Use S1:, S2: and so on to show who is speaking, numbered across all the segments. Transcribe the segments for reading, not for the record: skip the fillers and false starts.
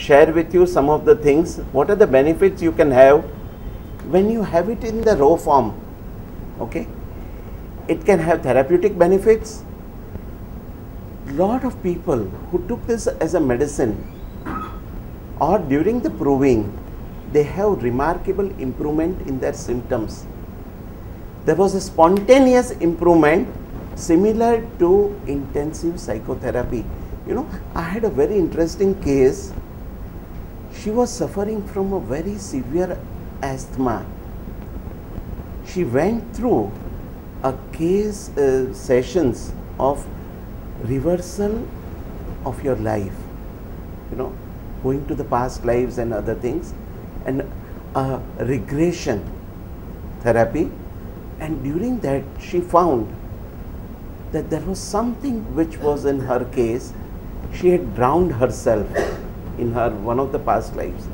S1: share with you some of the things. What are the benefits you can have when you have it in the raw form? Okay, it can have therapeutic benefits. Lot of people who took this as a medicine or during the proving, they have remarkable improvement in their symptoms. There was a spontaneous improvement similar to intensive psychotherapy. You know, I had a very interesting case. She was suffering from a very severe asthma. She went through a case sessions of reversal of your life, you know, going to the past lives and other things, and regression therapy. And during that, she found that there was something which was in her case. She had drowned herself in her one of the past lives,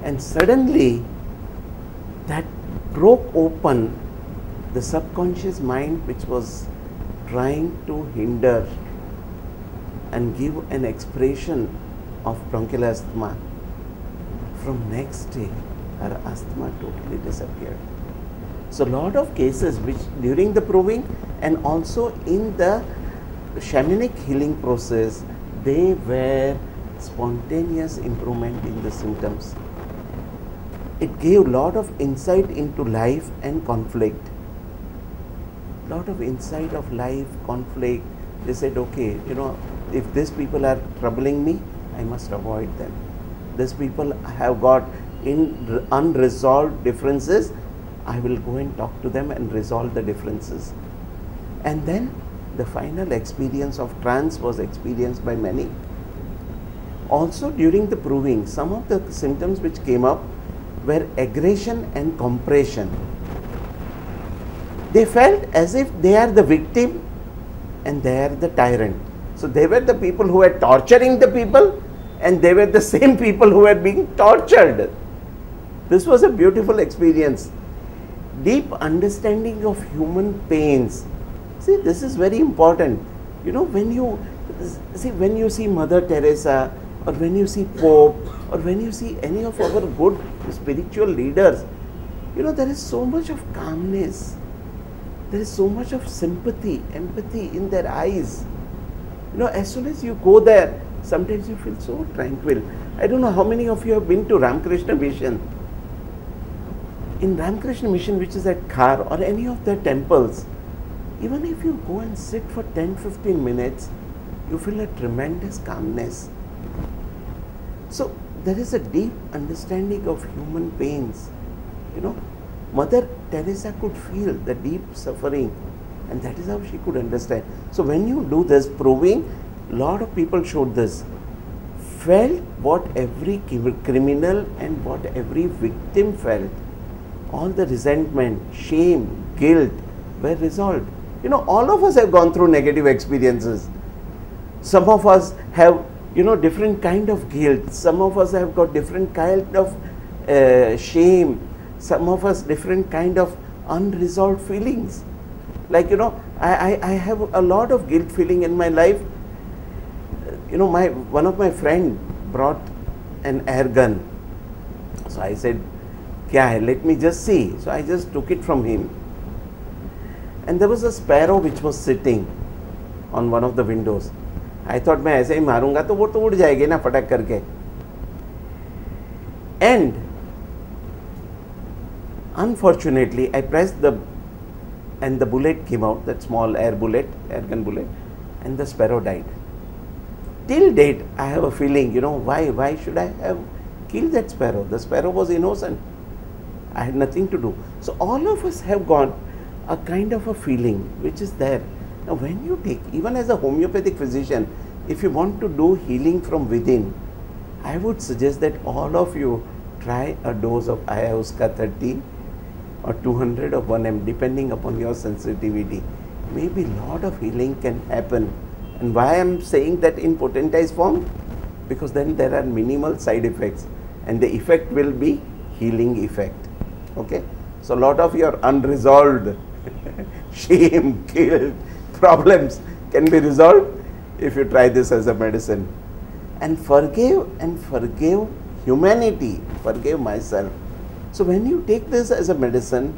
S1: and suddenly that broke open the subconscious mind, which was trying to hinder and give an expression of bronchial asthma. From next day, her asthma totally disappeared. So lot of cases which during the proving and also in the shamanic healing process, they were spontaneous improvement in the symptoms. It gave lot of insight into life and conflict. Lot of insight of life, conflict. They said, okay, you know, if these people are troubling me, I must avoid them. These people have got unresolved differences, I will go and talk to them and resolve the differences. And then the final experience of trance was experienced by many. Also during the proving, some of the symptoms which came up were aggression and compression. They felt as if they are the victim and they are the tyrant. So they were the people who were torturing the people, and they were the same people who were being tortured. This was a beautiful experience. Deep understanding of human pains. See, this is very important. You know, when you see Mother Teresa, or when you see Pope, or when you see any of our good spiritual leaders, you know, there is so much of calmness. There is so much of sympathy, empathy in their eyes. You know, as soon as you go there, sometimes you feel so tranquil. I don't know how many of you have been to Ramakrishna Mission. In Ramakrishna Mission, which is at Khar, or any of their temples, even if you go and sit for 10-15 minutes, you feel a tremendous calmness. So there is a deep understanding of human pains. You know, Mother Teresa could feel the deep suffering, and that is how she could understand. So when you do this proving, lot of people showed this, felt what every criminal and what every victim felt. All the resentment, shame, guilt were resolved. You know, all of us have gone through negative experiences. Some of us have, you know, different kind of guilt. Some of us have got different kind of shame. Some of us different kind of unresolved feelings. Like, you know, I have a lot of guilt feeling in my life. You know, one of my friend brought an air gun. So I said, kya hai? Let me just see. So I just took it from him. And there was a sparrow which was sitting on one of the windows. I thought, मैं ऐसे ही मारूंगा तो वो तो उड़ जाएगी ना फटक करके. And unfortunately, I pressed and the bullet came out, that small air gun bullet, and the sparrow died. Till date, I have a feeling, you know, why should I have killed that sparrow? The sparrow was innocent. I had nothing to do. So all of us have got a kind of a feeling which is there. Now when you take, even as a homeopathic physician, if you want to do healing from within, I would suggest that all of you try a dose of ayahuasca 30 or 200 of 1 mg, depending upon your sensitivity. Maybe a lot of healing can happen. And why I am saying that in potentized form? Because then there are minimal side effects, and the effect will be healing effect. Okay? So a lot of your unresolved shame, guilt, problems can be resolved if you try this as a medicine. and forgive humanity, forgive myself. So when you take this as a medicine,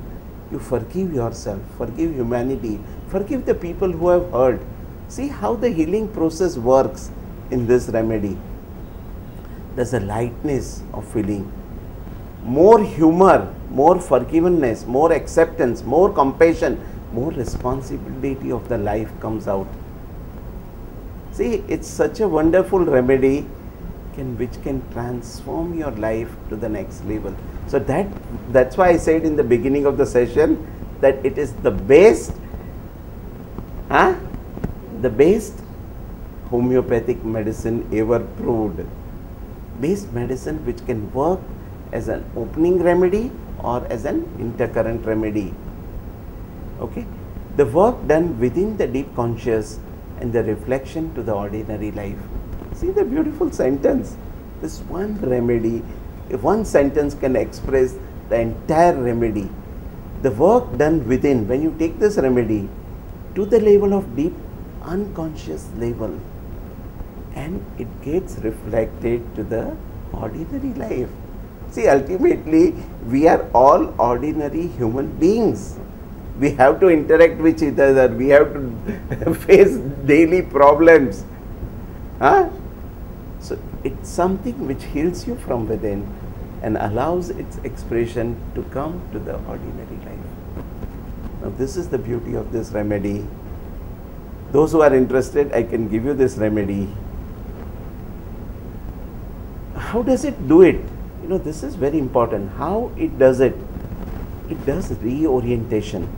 S1: you forgive yourself, forgive humanity, forgive the people who have hurt. See how the healing process works in this remedy. There's a lightness of feeling, more humor, more forgiveness, more acceptance, more compassion, more responsibility of the life comes out. See, it's such a wonderful remedy which can transform your life to the next level. So that's why I said in the beginning of the session that it is the best homeopathic medicine ever proved. Best medicine which can work as an opening remedy or as an intercurrent remedy. Okay, the work done within the deep conscious and the reflection to the ordinary life. See the beautiful sentence. This one remedy, if one sentence can express the entire remedy. The work done within, when you take this remedy to the level of deep unconscious level, and it gets reflected to the ordinary life. See, ultimately we are all ordinary human beings. We have to interact with each other, we have to face daily problems. So it's something which heals you from within and allows its expression to come to the ordinary life. Now this is the beauty of this remedy. Those who are interested, I can give you this remedy. How does it do it? You know, this is very important. How it does it? It does reorientation.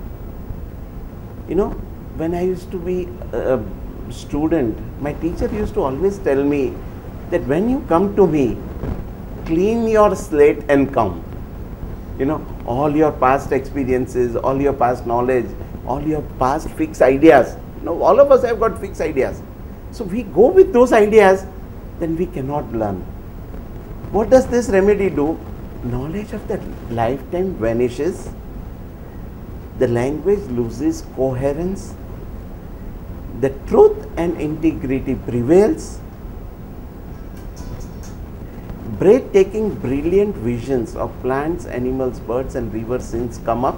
S1: You know, when I used to be a student, my teacher used to always tell me that when you come to me, clean your slate and come. You know, all your past experiences, all your past knowledge, all your past fixed ideas. You know, all of us have got fixed ideas. So we go with those ideas, then we cannot learn. What does this remedy do? Knowledge of the lifetime vanishes. The language loses coherence. The truth and integrity prevails. Breathtaking, brilliant visions of plants, animals, birds and river scenes come up.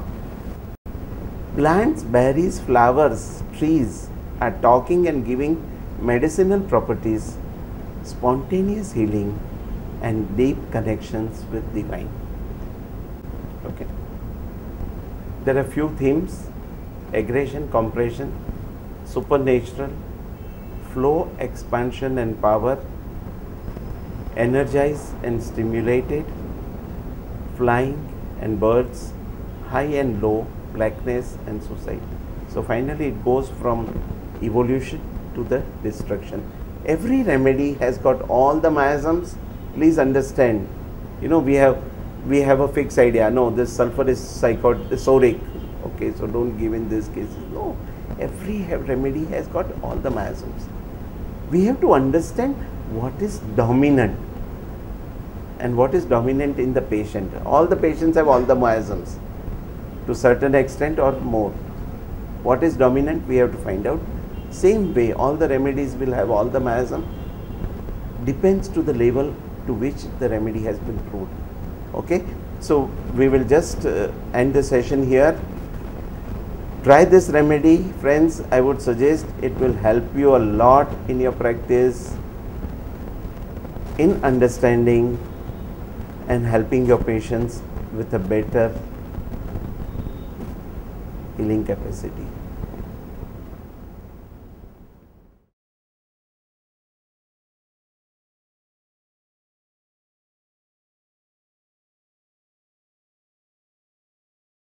S1: Plants, berries, flowers, trees are talking and giving medicinal properties, spontaneous healing and deep connections with divine. Okay. There are few themes: aggression, compression, supernatural, flow, expansion and power, energized and stimulated, flying and birds, high and low, blackness and suicide. So finally it goes from evolution to the destruction. Every remedy has got all the miasms. Please understand, you know, we have a fixed idea. No, this sulfur is psychotic. Okay, so don't give in these cases. No, every remedy has got all the miasms. We have to understand what is dominant and what is dominant in the patient. All the patients have all the miasms to certain extent or more. What is dominant, we have to find out. Same way, all the remedies will have all the miasm. Depends to the level to which the remedy has been proved. Okay, so we will just end the session here. Try this remedy, friends. I would suggest it will help you a lot in your practice, in understanding and helping your patients with a better healing capacity.